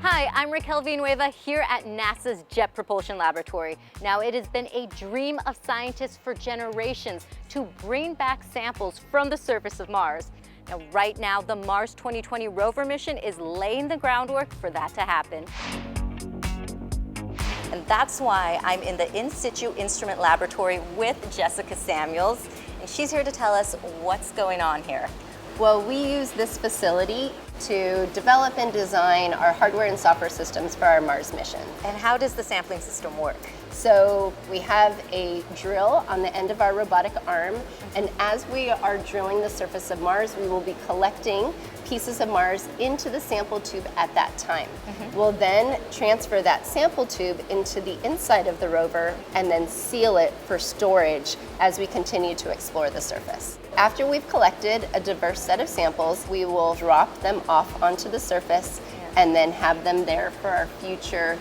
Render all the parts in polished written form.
Hi, I'm Raquel Villanueva here at NASA's Jet Propulsion Laboratory. Now, it has been a dream of scientists for generations to bring back samples from the surface of Mars. Now, right now, the Mars 2020 rover mission is laying the groundwork for that to happen. And that's why I'm in the In Situ Instrument Laboratory with Jessica Samuels, and she's here to tell us what's going on here. Well, we use this facility to develop and design our hardware and software systems for our Mars mission. And how does the sampling system work? So we have a drill on the end of our robotic arm, and as we are drilling the surface of Mars, we will be collecting pieces of Mars into the sample tube at that time. We'll then transfer that sample tube into the inside of the rover and then seal it for storage as we continue to explore the surface. After we've collected a diverse set of samples, we will drop them off onto the surface and then have them there for our future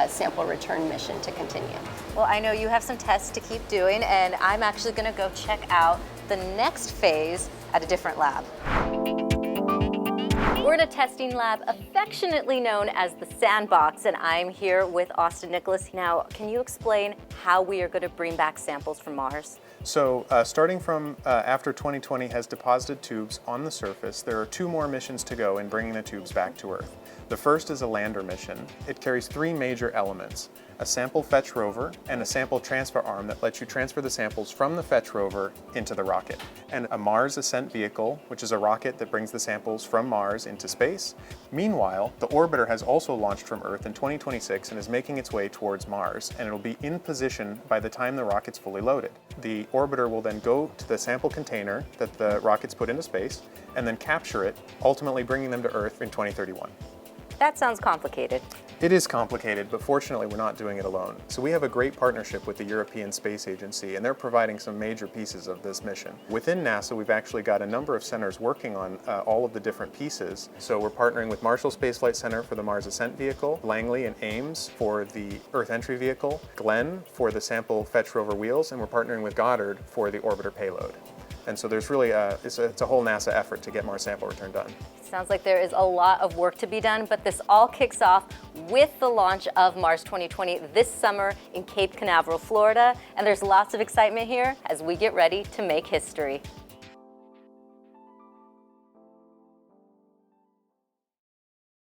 sample return mission to continue. Well, I know you have some tests to keep doing, and I'm actually going to go check out the next phase at a different lab. We're in a testing lab affectionately known as the Sandbox, and I'm here with Austin Nicholas. Now, can you explain how we are going to bring back samples from Mars? So starting from after 2020 has deposited tubes on the surface, there are 2 more missions to go in bringing the tubes back to Earth. The first is a lander mission. It carries 3 major elements: a sample fetch rover and a sample transfer arm that lets you transfer the samples from the fetch rover into the rocket, and a Mars ascent vehicle, which is a rocket that brings the samples from Mars into space. Meanwhile, the orbiter has also launched from Earth in 2026 and is making its way towards Mars, and it'll be in position by the time the rocket's fully loaded. The orbiter will then go to the sample container that the rocket's put into space and then capture it, ultimately bringing them to Earth in 2031. That sounds complicated. It is complicated, but fortunately we're not doing it alone. So we have a great partnership with the European Space Agency, and they're providing some major pieces of this mission. Within NASA, we've actually got a number of centers working on all of the different pieces. So we're partnering with Marshall Space Flight Center for the Mars Ascent Vehicle, Langley and Ames for the Earth Entry Vehicle, Glenn for the sample fetch rover wheels, and we're partnering with Goddard for the orbiter payload. And so there's really it's a whole NASA effort to get Mars sample return done. Sounds like there is a lot of work to be done, but this all kicks off with the launch of Mars 2020 this summer in Cape Canaveral, Florida. And there's lots of excitement here as we get ready to make history.